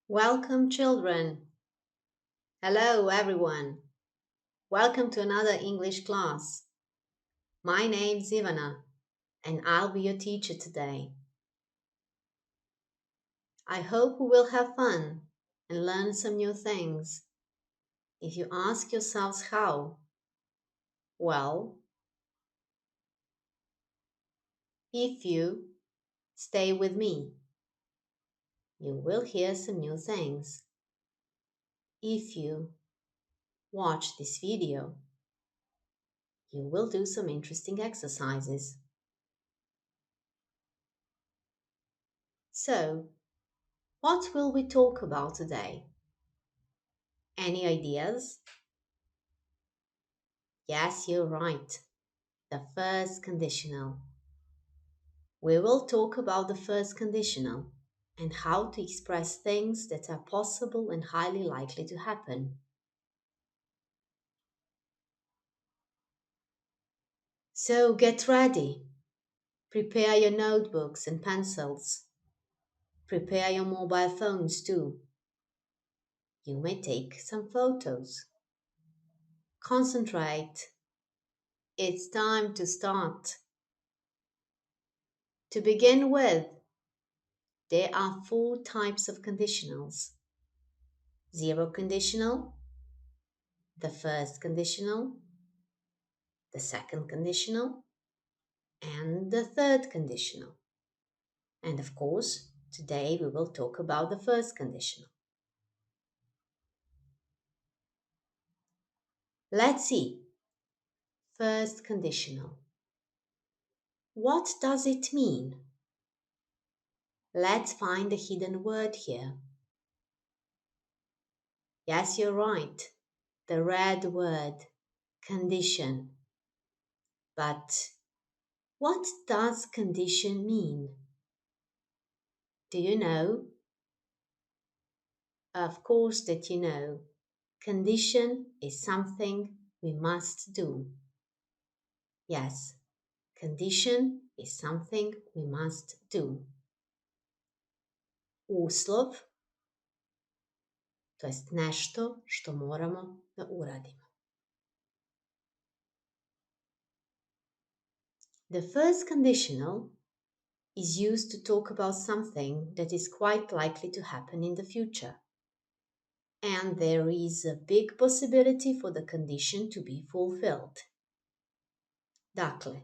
Welcome, children. Hello, everyone. Welcome to another English class. My name's Ivana, and I'll be your teacher today. I hope we will have fun and learn some new things. If you ask yourselves how, well, if you stay with me, you will hear some new things. If you watch this video, you will do some interesting exercises. So, what will we talk about today? Any ideas? Yes, you're right. The first conditional. We will talk about the first conditional and how to express things that are possible and highly likely to happen. So get ready. Prepare your notebooks and pencils. Prepare your mobile phones too. You may take some photos. Concentrate. It's time to start. To begin with, there are 4 types of conditionals. Zero conditional, the first conditional, the second conditional, and the third conditional. And of course, today we will talk about the first conditional. Let's see. First conditional. What does it mean? Let's find the hidden word here. Yes, you're right. The red word, condition. But what does condition mean? Do you know? Of course that you know. Condition is something we must do. Yes, condition is something we must do. Uslov, to jest nešto što moramo da uradimo. The first conditional is used to talk about something that is quite likely to happen in the future. And there is a big possibility for the condition to be fulfilled. Dakle,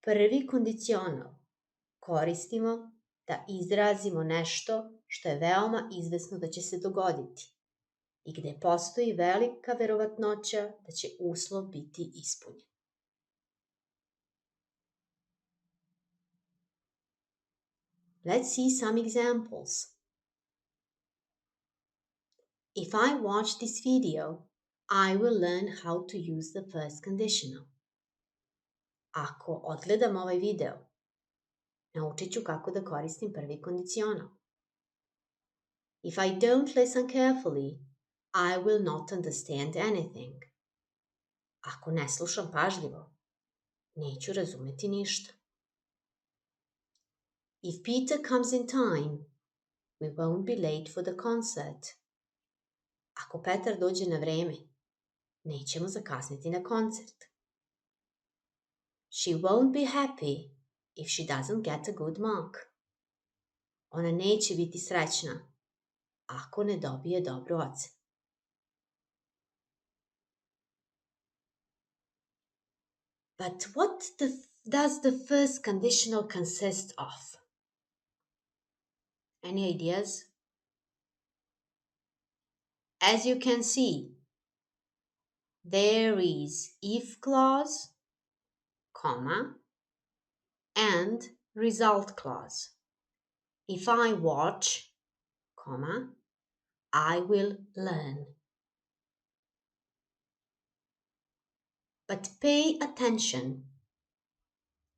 prvi kondicional koristimo da izrazimo nešto što je veoma izvesno da će se dogoditi i gde postoji velika verovatnoća da će uslov biti ispunjen. Let's see some examples. If I watch this video, I will learn how to use the first conditional. Ako odgledam ovaj video, naučit ću kako da koristim prvi kondicional. If I don't listen carefully, I will not understand anything. Ako ne slušam pažljivo, neću razumeti ništa. If Peter comes in time, we won't be late for the concert. Ako Petar dođe na vreme, nećemo zakasniti na koncert. She won't be happy if she doesn't get a good mark. Ona neće biti srećna ako ne dobije dobru ocenu. But what does the first conditional consist of? Any ideas? As you can see, there is if clause, comma, and result clause. If I watch, comma, I will learn. But pay attention.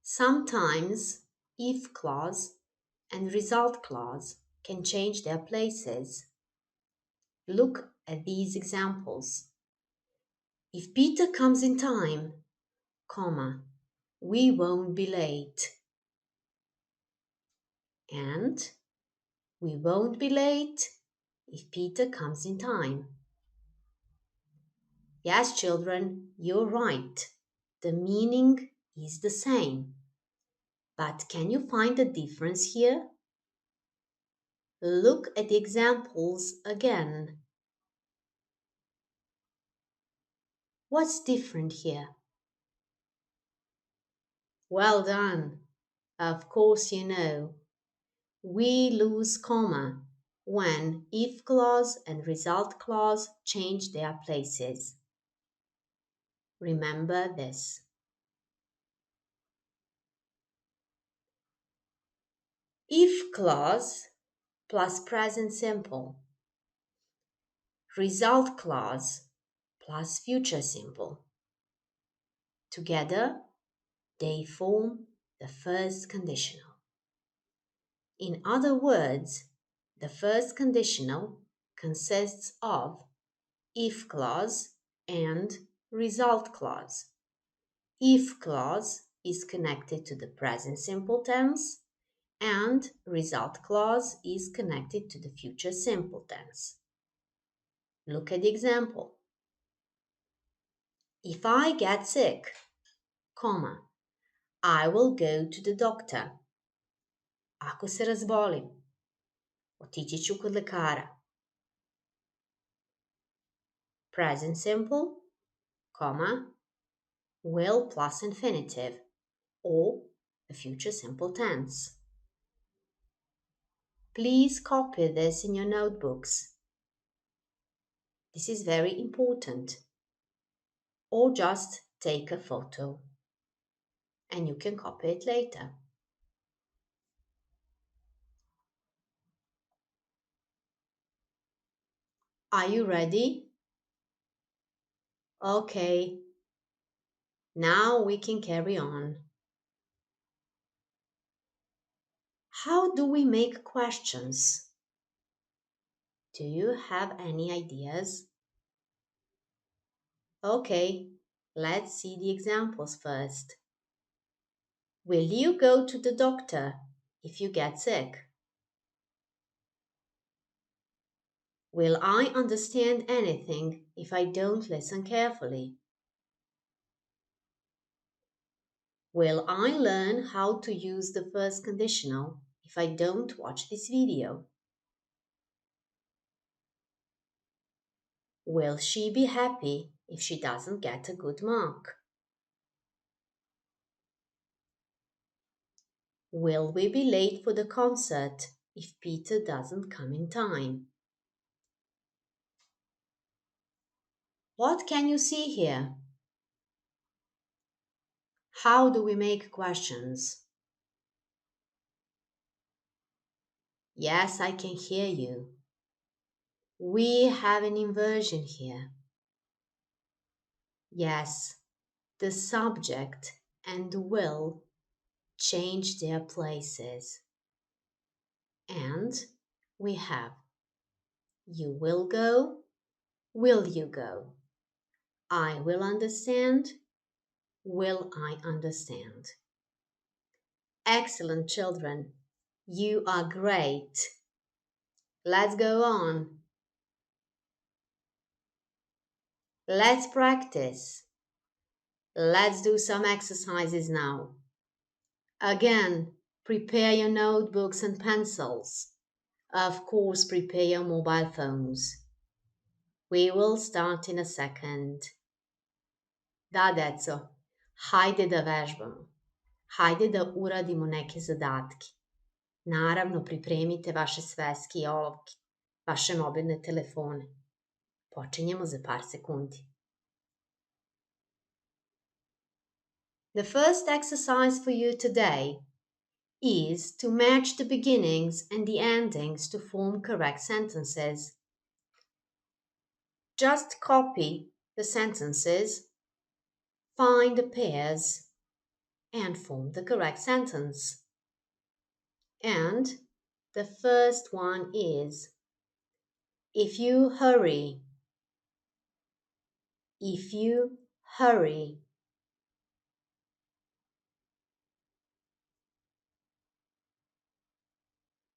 Sometimes if clause and result clause can change their places. Look at these examples. If Peter comes in time, comma, we won't be late. And we won't be late if Peter comes in time. Yes, children, you're right. The meaning is the same. But can you find the difference here? Look at the examples again. What's different here? Well done. Of course you know. We lose comma when if clause and result clause change their places. Remember this. If clause plus present simple. Result clause plus future simple. Together, they form the first conditional. In other words, the first conditional consists of if clause and result clause. If clause is connected to the present simple tense and result clause is connected to the future simple tense. Look at the example. If I get sick, comma, I will go to the doctor. Ako se razbolim, otići ću kod lekara. Present simple, comma, will plus infinitive, or the future simple tense. Please copy this in your notebooks. This is very important. Or just take a photo and you can copy it later. Are you ready? Okay. Now we can carry on. How do we make questions? Do you have any ideas? Okay, let's see the examples first. Will you go to the doctor if you get sick? Will I understand anything if I don't listen carefully? Will I learn how to use the first conditional if I don't watch this video? Will she be happy if she doesn't get a good mark? Will we be late for the concert if Peter doesn't come in time? What can you see here? How do we make questions? Yes, I can hear you. We have an inversion here. Yes, the subject and will change their places. And we have you will go, will you go? I will understand, will I understand? Excellent, children. You are great. Let's go on. Let's practice. Let's do some exercises now. Again, prepare your notebooks and pencils. Of course, prepare your mobile phones. We will start in a second. Da, deco, hajde da vežbamo. Hajde da uradimo neke zadatke. Naravno, pripremite vaše sveske i olovke, vaše mobilne telefone. Počinjemo za par sekundi. The first exercise for you today is to match the beginnings and the endings to form correct sentences. Just copy the sentences, find the pairs, and form the correct sentence. And the first one is, if you hurry. If you hurry.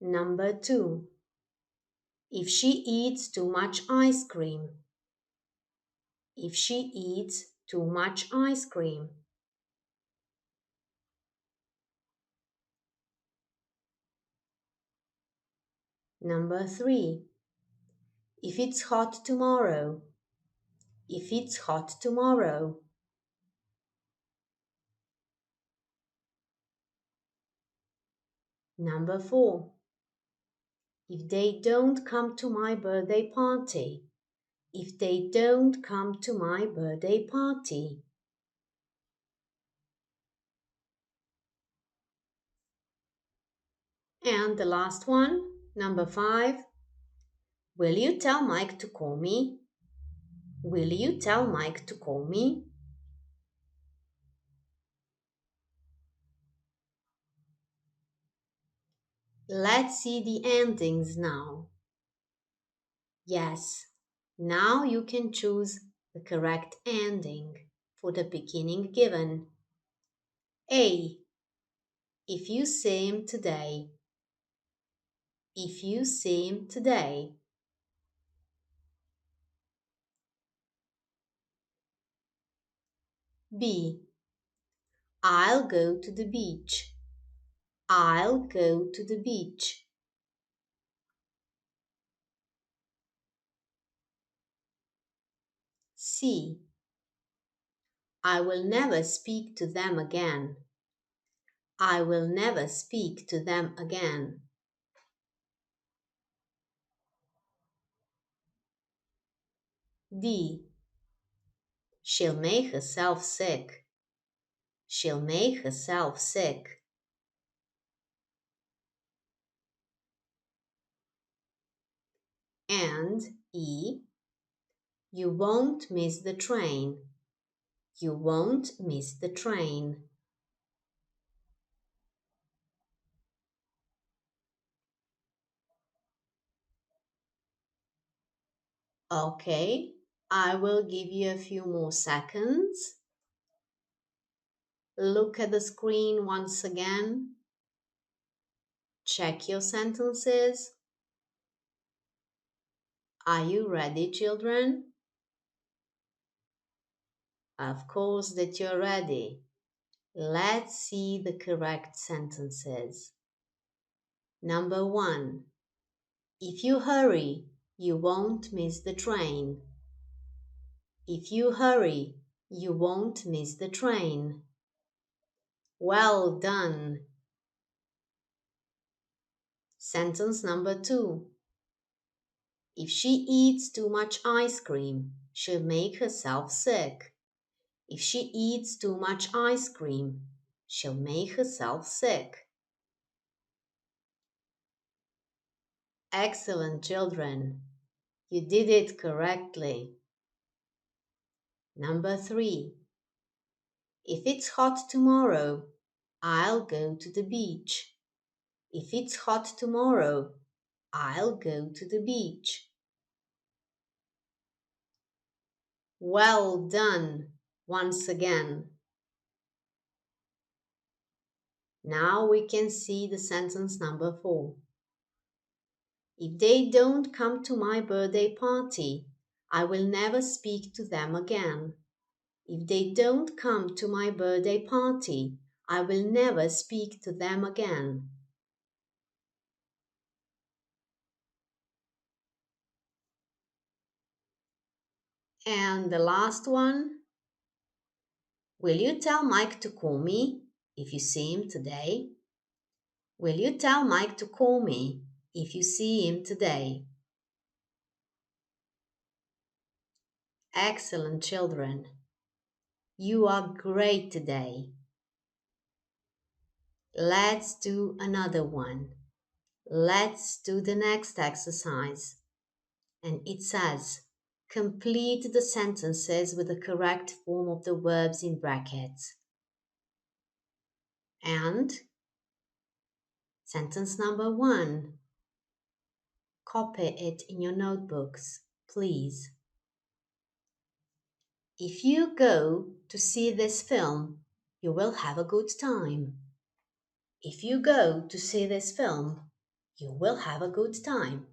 Number 2. If she eats too much ice cream. If she eats too much ice cream. Number 3. If it's hot tomorrow. If it's hot tomorrow. Number 4. If they don't come to my birthday party. If they don't come to my birthday party. And the last one, number 5. Will you tell Mike to call me? Will you tell Mike to call me? Let's see the endings now. Yes, now you can choose the correct ending for the beginning given. A. If you see him today. If you see him today. B. I'll go to the beach. I'll go to the beach. C. I will never speak to them again. I will never speak to them again. D. She'll make herself sick. She'll make herself sick. And E. You won't miss the train. You won't miss the train. Okay, I will give you a few more seconds. Look at the screen once again. Check your sentences. Are you ready, children? Of course that you're ready. Let's see the correct sentences. Number 1. If you hurry, you won't miss the train. If you hurry, you won't miss the train. Well done. Sentence number 2. If she eats too much ice cream, she'll make herself sick. If she eats too much ice cream, she'll make herself sick. Excellent, children. You did it correctly. Number 3. If it's hot tomorrow, I'll go to the beach. If it's hot tomorrow, I'll go to the beach. Well done once again. Now we can see the sentence number 4. If they don't come to my birthday party, I will never speak to them again. If they don't come to my birthday party, I will never speak to them again. And the last one. Will you tell Mike to call me if you see him today? Will you tell Mike to call me if you see him today? Excellent, children. You are great today. Let's do another one. Let's do the next exercise. And it says, complete the sentences with the correct form of the verbs in brackets. And sentence number 1. Copy it in your notebooks, please. If you go to see this film, you will have a good time. If you go to see this film, you will have a good time.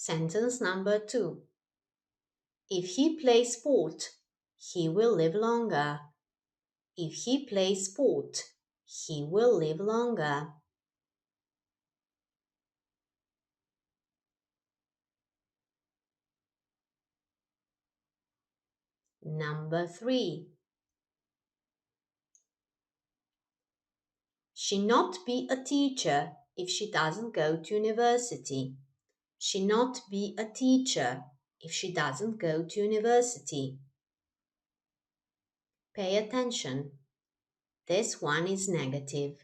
Sentence number 2. If he plays sport, he will live longer. If he plays sport, he will live longer. Number 3. She not be a teacher if she doesn't go to university. She not be a teacher if she doesn't go to university. Pay attention. This one is negative.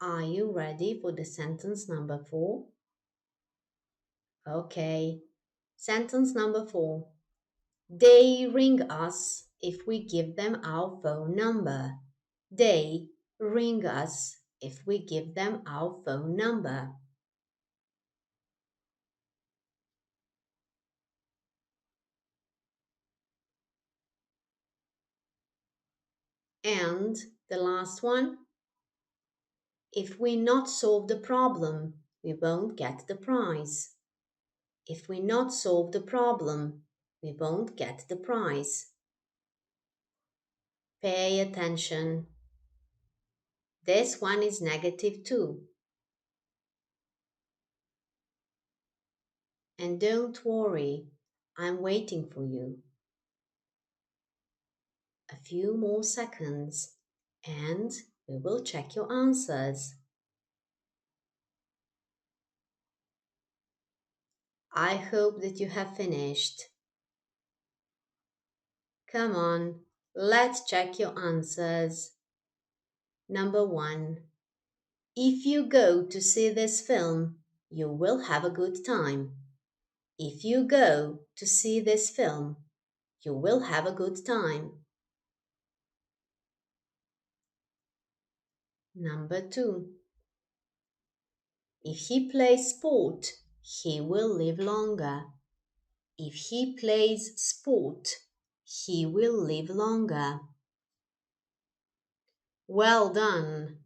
Are you ready for the sentence number 4? Okay. Sentence number 4. They ring us if we give them our phone number. They ring us if we give them our phone number. And the last one. If we not solve the problem, we won't get the prize. If we not solve the problem, we won't get the prize. Pay attention. This one is negative too. And don't worry, I'm waiting for you. A few more seconds and we will check your answers. I hope that you have finished. Come on, let's check your answers. Number 1. If you go to see this film, you will have a good time. If you go to see this film, you will have a good time. Number 2. If he plays sport, he will live longer. If he plays sport, he will live longer. Well done.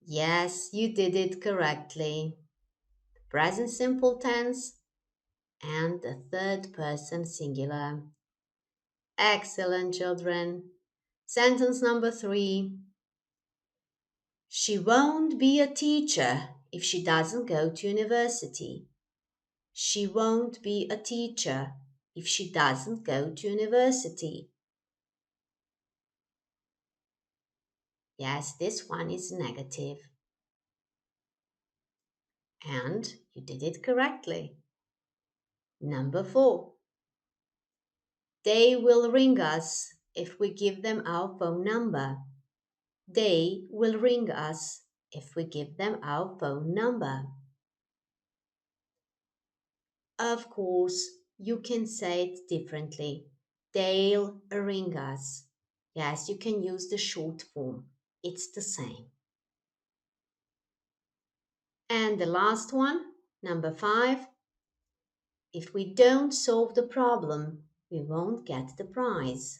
Yes, you did it correctly. Present simple tense and the third person singular. Excellent, children. Sentence number 3. She won't be a teacher if she doesn't go to university. She won't be a teacher if she doesn't go to university. Yes, this one is negative. And you did it correctly. Number 4. They will ring us if we give them our phone number. They will ring us if we give them our phone number. Of course, you can say it differently. They'll ring us. Yes, you can use the short form. It's the same. And the last one, number 5. If we don't solve the problem, we won't get the prize.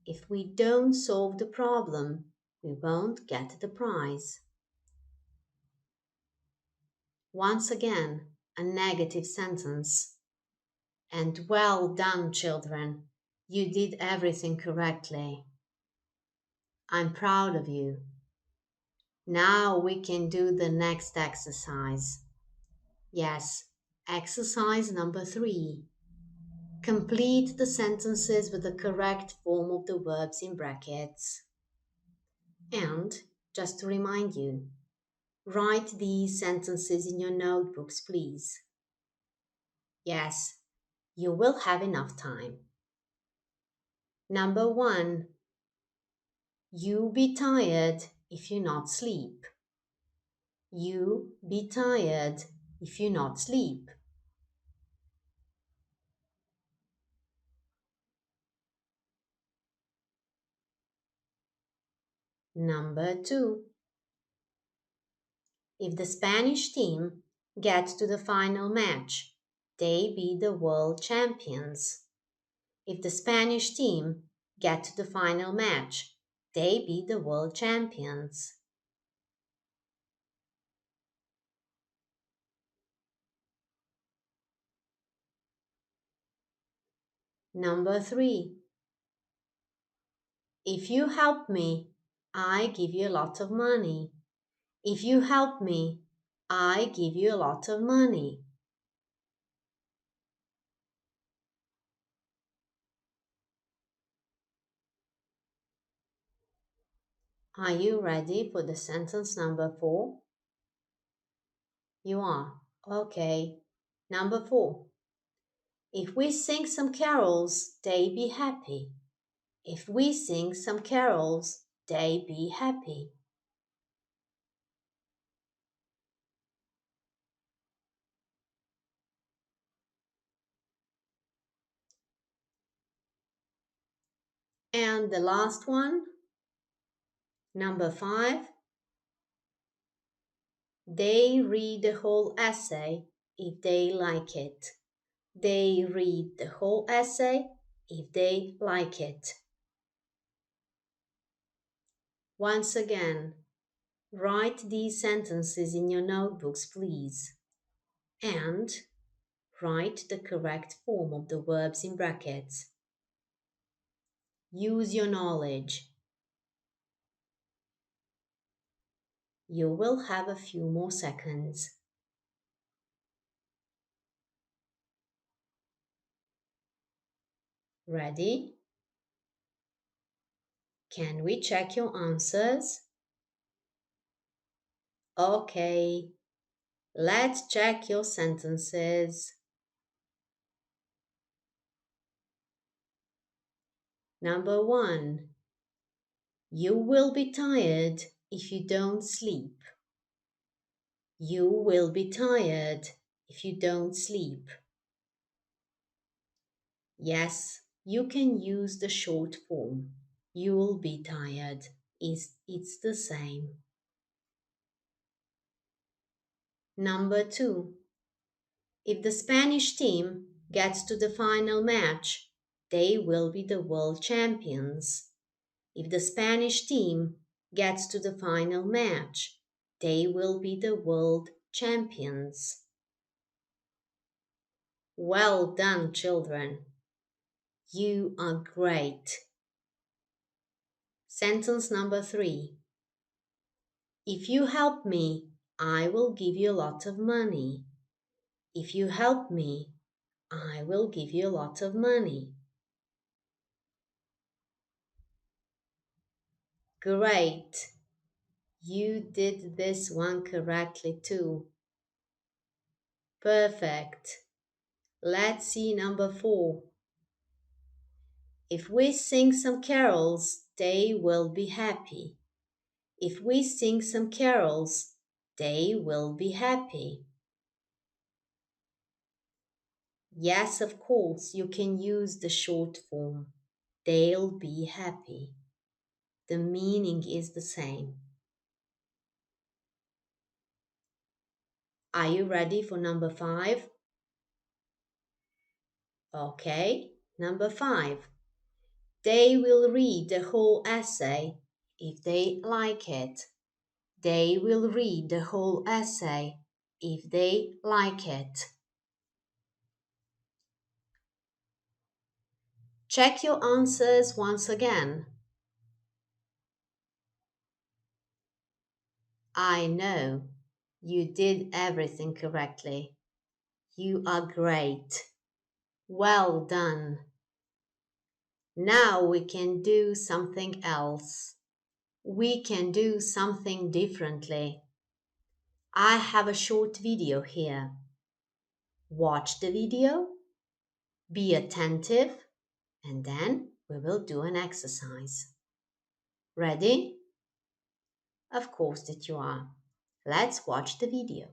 If we don't solve the problem, we won't get the prize. Once again, a negative sentence. And well done, children. You did everything correctly. I'm proud of you. Now we can do the next exercise. Yes, exercise number 3. Complete the sentences with the correct form of the verbs in brackets. And, just to remind you, write these sentences in your notebooks, please. Yes, you will have enough time. Number 1. You be tired if you not sleep. You be tired if you not sleep. Number 2. If the Spanish team gets to the final match, they be the world champions. If the Spanish team get to the final match. They be the world champions. Number 3. If you help me, I give you a lot of money. If you help me, I give you a lot of money. Are you ready for the sentence number 4? You are. Okay. Number 4. If we sing some carols, they be happy. If we sing some carols, they be happy. And the last one, number 5. They read the whole essay if they like it. They read the whole essay if they like it. Once again, write these sentences in your notebooks, please. And write the correct form of the verbs in brackets. Use your knowledge. You will have a few more seconds. Ready? Can we check your answers? Okay, let's check your sentences. Number 1. You will be tired if you don't sleep. You will be tired if you don't sleep. Yes, you can use the short form. You'll be tired. It's the same. Number 2. If the Spanish team gets to the final match, they will be the world champions. If the Spanish team gets to the final match, they will be the world champions. Well done, children. You are great. Sentence number 3. If you help me, I will give you a lot of money. If you help me, I will give you a lot of money. Great. You did this one correctly too. Perfect. Let's see number 4. If we sing some carols, they will be happy. If we sing some carols, they will be happy. Yes, of course, you can use the short form. They'll be happy. The meaning is the same. Are you ready for number 5? Okay, number 5. They will read the whole essay if they like it. They will read the whole essay if they like it. Check your answers once again. I know you did everything correctly. You are great. Well done. Now we can do something else. We can do something differently. I have a short video here. Watch the video, be attentive, and then we will do an exercise. Ready? Of course that you are. Let's watch the video.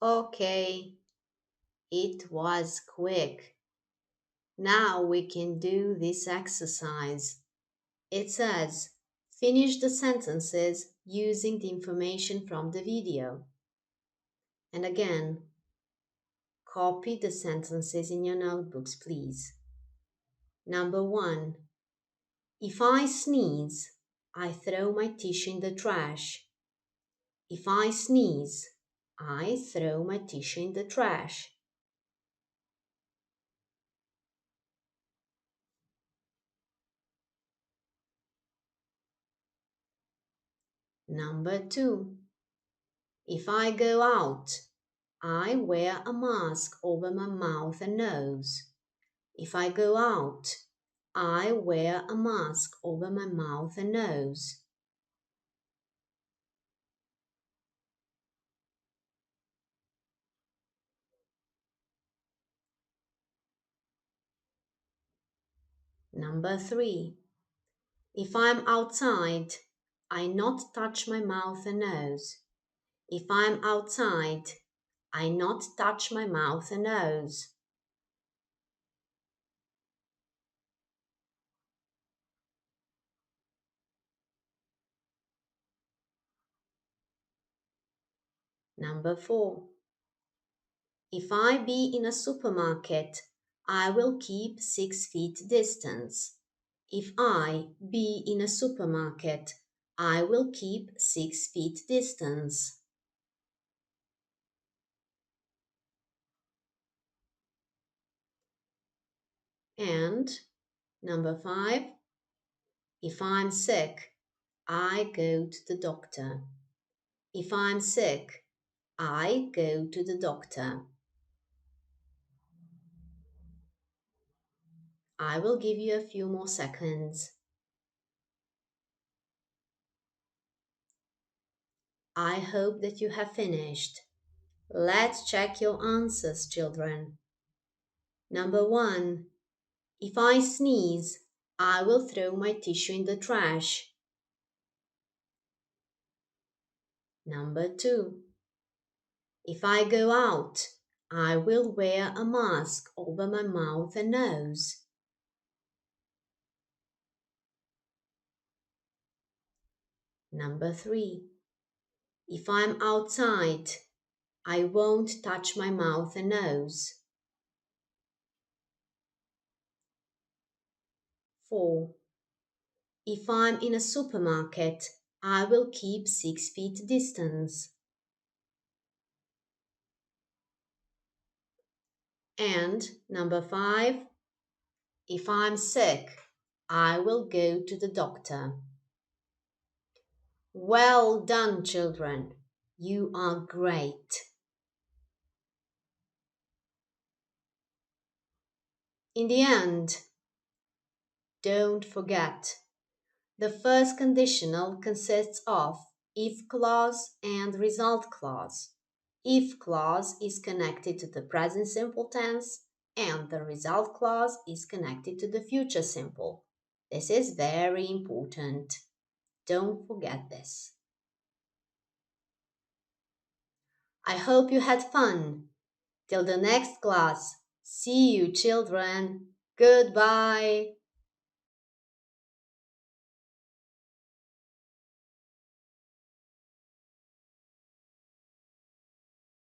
Okay, it was quick. Now we can do this exercise. It says, finish the sentences using the information from the video. And again, copy the sentences in your notebooks, please. Number 1. If I sneeze, I throw my tissue in the trash. If I sneeze, I throw my tissue in the trash. Number 2. If I go out, I wear a mask over my mouth and nose. If I go out, I wear a mask over my mouth and nose. Number 3. If I'm outside, I not touch my mouth and nose. If I'm outside, I not touch my mouth and nose. Number 4. If I be in a supermarket, I will keep 6 feet distance. If I be in a supermarket, I will keep 6 feet distance. And number 5, if I'm sick, I go to the doctor. If I'm sick, I go to the doctor. I will give you a few more seconds. I hope that you have finished. Let's check your answers, children. Number 1. If I sneeze, I will throw my tissue in the trash. Number 2. If I go out, I will wear a mask over my mouth and nose. Number 3. If I'm outside, I won't touch my mouth and nose. 4. If I'm in a supermarket, I will keep 6 feet distance. And number 5, if I'm sick, I will go to the doctor. Well done, children. You are great. In the end, don't forget, the first conditional consists of if clause and result clause. If clause is connected to the present simple tense and the result clause is connected to the future simple. This is very important. Don't forget this. I hope you had fun. Till the next class. See you, children. Goodbye.